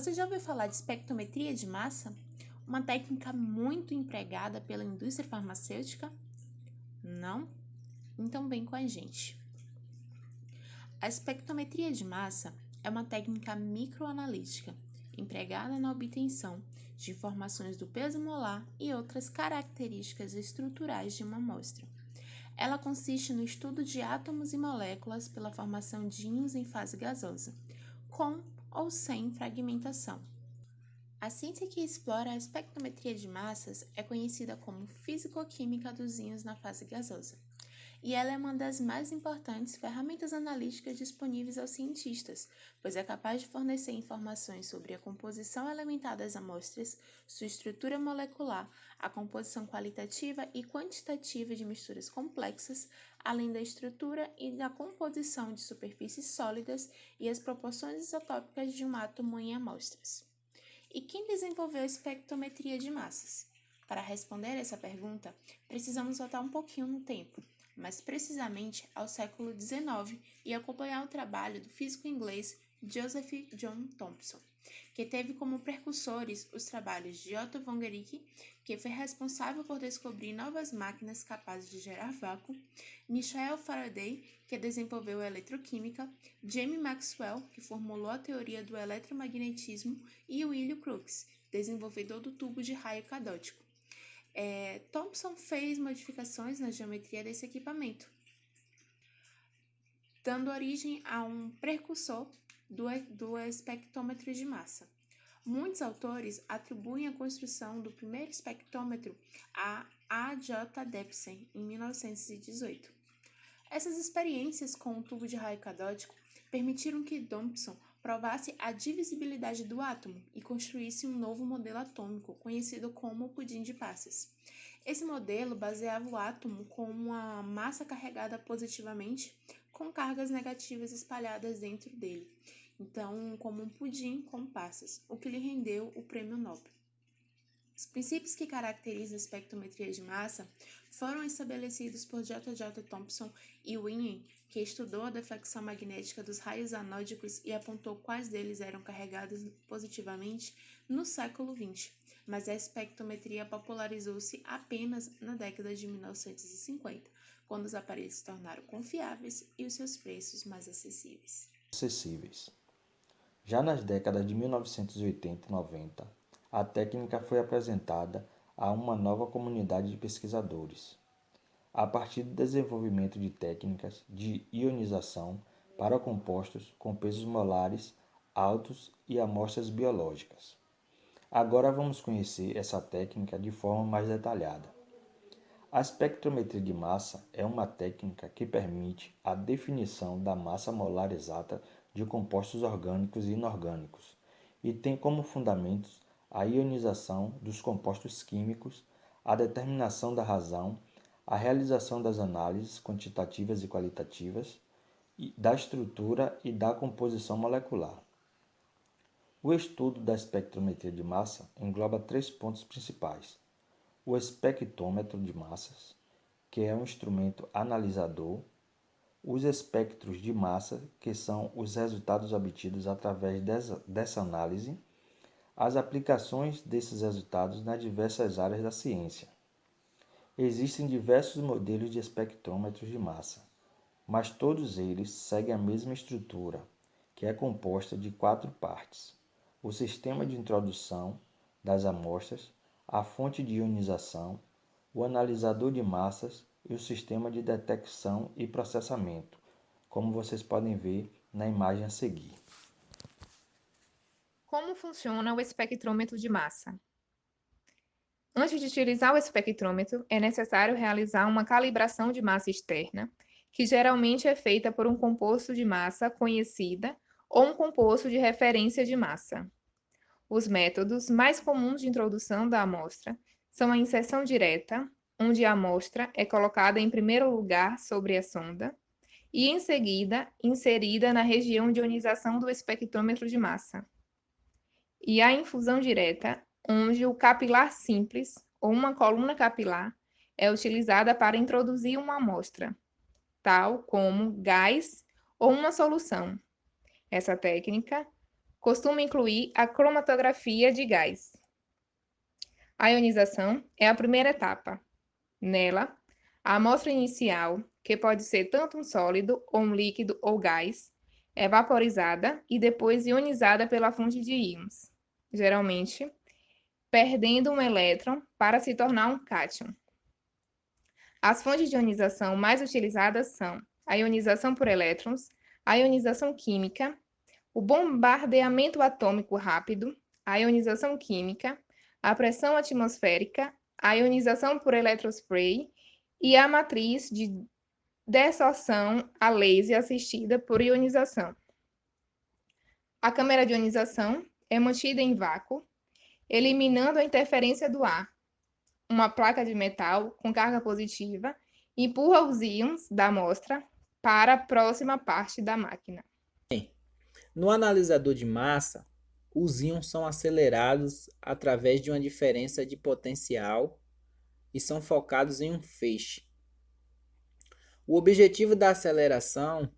Você já ouviu falar de espectrometria de massa? Uma técnica muito empregada pela indústria farmacêutica? Não? Então vem com a gente. A espectrometria de massa é uma técnica microanalítica empregada na obtenção de informações do peso molar e outras características estruturais de uma amostra. Ela consiste no estudo de átomos e moléculas pela formação de íons em fase gasosa, com ou sem fragmentação. A ciência que explora a espectrometria de massas é conhecida como fisicoquímica dos íons na fase gasosa, e ela é uma das mais importantes ferramentas analíticas disponíveis aos cientistas, pois é capaz de fornecer informações sobre a composição elementar das amostras, sua estrutura molecular, a composição qualitativa e quantitativa de misturas complexas, além da estrutura e da composição de superfícies sólidas e as proporções isotópicas de um átomo em amostras. E quem desenvolveu a espectrometria de massas? Para responder essa pergunta, precisamos voltar um pouquinho no tempo, mais precisamente ao século XIX, e acompanhar o trabalho do físico inglês Joseph John Thomson, que teve como precursores os trabalhos de Otto von Guericke, que foi responsável por descobrir novas máquinas capazes de gerar vácuo, Michael Faraday, que desenvolveu a eletroquímica, James Maxwell, que formulou a teoria do eletromagnetismo, e Willy Crookes, desenvolvedor do tubo de raio cadótico. Thomson fez modificações na geometria desse equipamento, dando origem a um precursor do espectrômetro de massa. Muitos autores atribuem a construção do primeiro espectrômetro a A. J. Debsen, em 1918. Essas experiências com o tubo de raio cadótico permitiram que Thomson provasse a divisibilidade do átomo e construísse um novo modelo atômico, conhecido como pudim de passas. Esse modelo baseava o átomo com uma massa carregada positivamente, com cargas negativas espalhadas dentro dele, então como um pudim com passas, o que lhe rendeu o Prêmio Nobel. Os princípios que caracterizam a espectrometria de massa foram estabelecidos por J. J. Thomson e Wien, que estudou a deflexão magnética dos raios anódicos e apontou quais deles eram carregados positivamente no século XX, mas a espectrometria popularizou-se apenas na década de 1950, quando os aparelhos se tornaram confiáveis e os seus preços mais acessíveis. Já nas décadas de 1980 e 90, a técnica foi apresentada a uma nova comunidade de pesquisadores, a partir do desenvolvimento de técnicas de ionização para compostos com pesos molares altos e amostras biológicas. Agora vamos conhecer essa técnica de forma mais detalhada. A espectrometria de massa é uma técnica que permite a definição da massa molar exata de compostos orgânicos e inorgânicos e tem como fundamentos a ionização dos compostos químicos, a determinação da razão, a realização das análises quantitativas e qualitativas, da estrutura e da composição molecular. O estudo da espectrometria de massa engloba 3 pontos principais: o espectrômetro de massas, que é um instrumento analisador, os espectros de massa, que são os resultados obtidos através dessa análise, as aplicações desses resultados nas diversas áreas da ciência. Existem diversos modelos de espectrômetros de massa, mas todos eles seguem a mesma estrutura, que é composta de 4 partes: o sistema de introdução das amostras, a fonte de ionização, o analisador de massas e o sistema de detecção e processamento, como vocês podem ver na imagem a seguir. Como funciona o espectrômetro de massa? Antes de utilizar o espectrômetro, é necessário realizar uma calibração de massa externa, que geralmente é feita por um composto de massa conhecida ou um composto de referência de massa. Os métodos mais comuns de introdução da amostra são a inserção direta, onde a amostra é colocada em primeiro lugar sobre a sonda, e em seguida inserida na região de ionização do espectrômetro de massa. E a infusão direta, onde o capilar simples, ou uma coluna capilar, é utilizada para introduzir uma amostra, tal como gás ou uma solução. Essa técnica costuma incluir a cromatografia de gás. A ionização é a primeira etapa. Nela, a amostra inicial, que pode ser tanto um sólido, ou um líquido, ou gás, é vaporizada e depois ionizada pela fonte de íons, geralmente perdendo um elétron para se tornar um cátion. As fontes de ionização mais utilizadas são a ionização por elétrons, a ionização química, o bombardeamento atômico rápido, a ionização química, a pressão atmosférica, a ionização por eletrospray e a matriz de desorção a laser assistida por ionização. A câmara de ionização é mantida em vácuo, eliminando a interferência do ar. Uma placa de metal com carga positiva empurra os íons da amostra para a próxima parte da máquina. No analisador de massa, os íons são acelerados através de uma diferença de potencial e são focados em um feixe. O objetivo da aceleração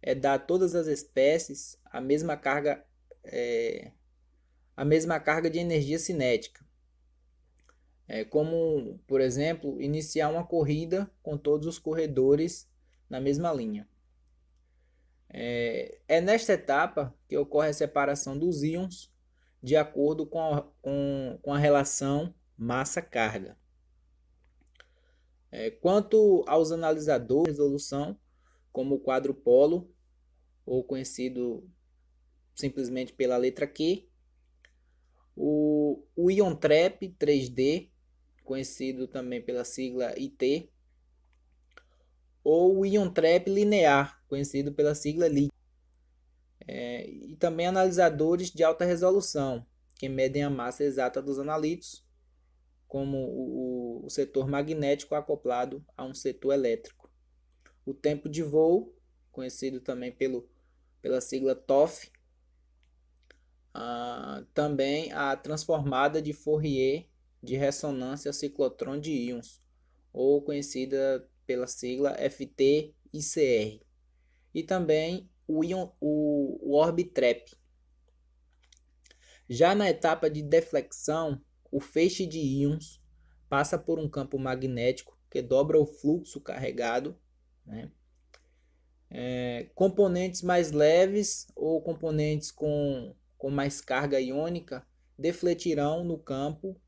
é dar a todas as espécies a mesma carga de energia cinética. Como, por exemplo, iniciar uma corrida com todos os corredores na mesma linha. É nesta etapa que ocorre a separação dos íons de acordo com a relação massa-carga. Quanto aos analisadores de resolução, como o quadrupolo, ou conhecido simplesmente pela letra Q, o Ion Trap 3D, conhecido também pela sigla IT, ou o Ion Trap linear, conhecido pela sigla LI. E também analisadores de alta resolução, que medem a massa exata dos analíticos, como o setor magnético acoplado a um setor elétrico. O tempo de voo, conhecido também pela sigla TOF. Também a transformada de Fourier de ressonância ciclotrão de íons, ou conhecida pela sigla FT-ICR. E também o Orbitrap. Já na etapa de deflexão, o feixe de íons passa por um campo magnético que dobra o fluxo carregado, né? Componentes mais leves ou componentes com mais carga iônica defletirão no campo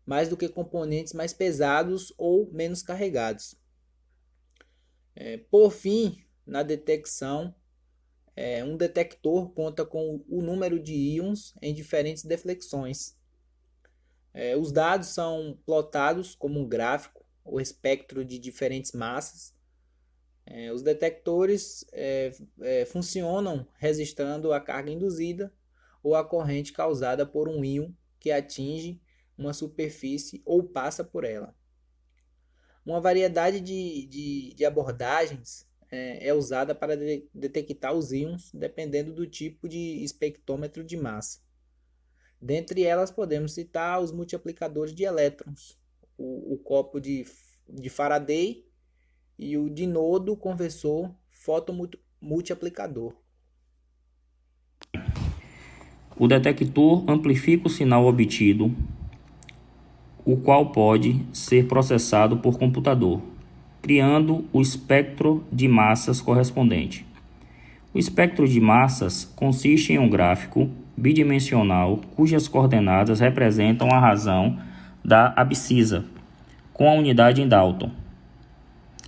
mais do que componentes mais pesados ou menos carregados. Por fim, na detecção, um detector conta com o número de íons em diferentes deflexões. Os dados são plotados como um gráfico, o espectro de diferentes massas. Os detectores funcionam registrando a carga induzida ou a corrente causada por um íon que atinge uma superfície ou passa por ela. Uma variedade de abordagens é usada para detectar os íons, dependendo do tipo de espectrômetro de massa. Dentre elas, podemos citar os multiplicadores de elétrons, o copo de Faraday e o dinodo conversor fotomultiplicador. O detector amplifica o sinal obtido, o qual pode ser processado por computador, criando o espectro de massas correspondente. O espectro de massas consiste em um gráfico bidimensional cujas coordenadas representam a razão da abscissa com a unidade em Dalton,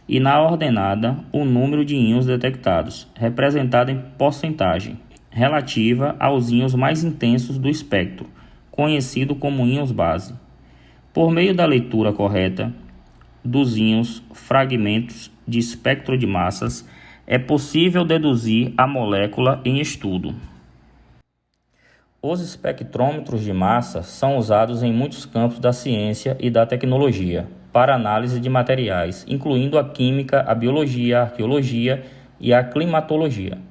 e na ordenada o número de íons detectados, representado em porcentagem, relativa aos íons mais intensos do espectro, conhecido como íons base. Por meio da leitura correta dos íons fragmentos de espectro de massas, é possível deduzir a molécula em estudo. Os espectrômetros de massa são usados em muitos campos da ciência e da tecnologia para análise de materiais, incluindo a química, a biologia, a arqueologia e a climatologia.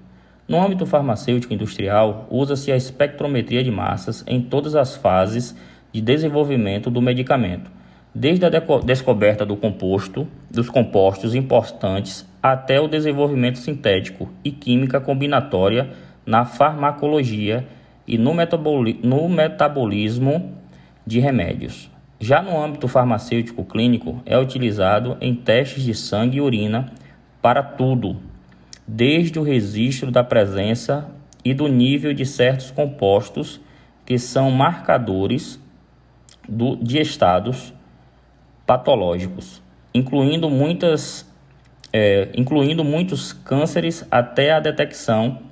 No âmbito farmacêutico industrial, usa-se a espectrometria de massas em todas as fases de desenvolvimento do medicamento, desde a descoberta dos compostos importantes até o desenvolvimento sintético e química combinatória na farmacologia e no metabolismo de remédios. Já no âmbito farmacêutico clínico, é utilizado em testes de sangue e urina para tudo, desde o registro da presença e do nível de certos compostos que são marcadores de estados patológicos, incluindo muitos cânceres, até a detecção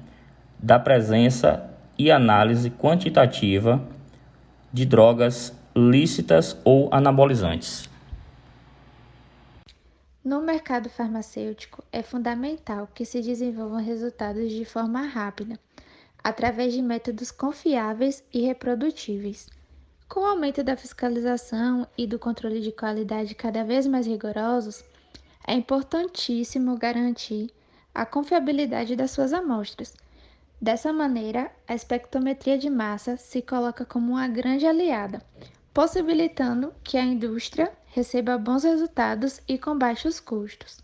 da presença e análise quantitativa de drogas lícitas ou anabolizantes. No mercado farmacêutico, é fundamental que se desenvolvam resultados de forma rápida, através de métodos confiáveis e reprodutíveis. Com o aumento da fiscalização e do controle de qualidade cada vez mais rigorosos, é importantíssimo garantir a confiabilidade das suas amostras. Dessa maneira, a espectrometria de massa se coloca como uma grande aliada, possibilitando que a indústria receba bons resultados e com baixos custos.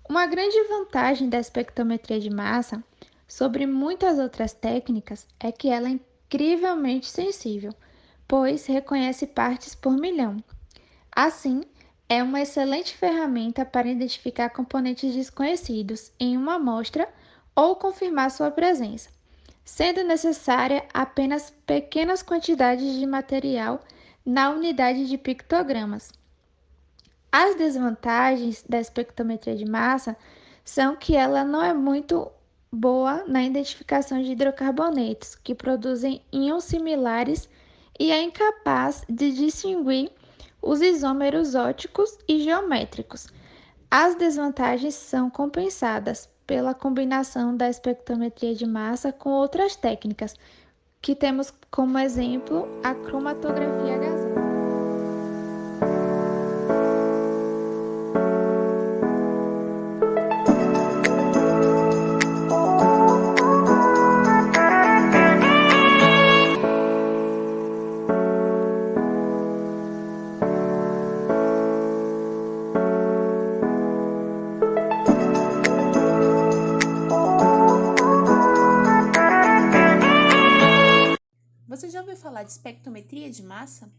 Uma grande vantagem da espectrometria de massa sobre muitas outras técnicas é que ela é incrivelmente sensível, pois reconhece partes por milhão. Assim, é uma excelente ferramenta para identificar componentes desconhecidos em uma amostra ou confirmar sua presença, sendo necessária apenas pequenas quantidades de material na unidade de pictogramas. As desvantagens da espectrometria de massa são que ela não é muito boa na identificação de hidrocarbonetos, que produzem íons similares, e é incapaz de distinguir os isômeros ópticos e geométricos. As desvantagens são compensadas pela combinação da espectrometria de massa com outras técnicas, que temos como exemplo a cromatografia gasosa. Você já ouviu falar de espectrometria de massa?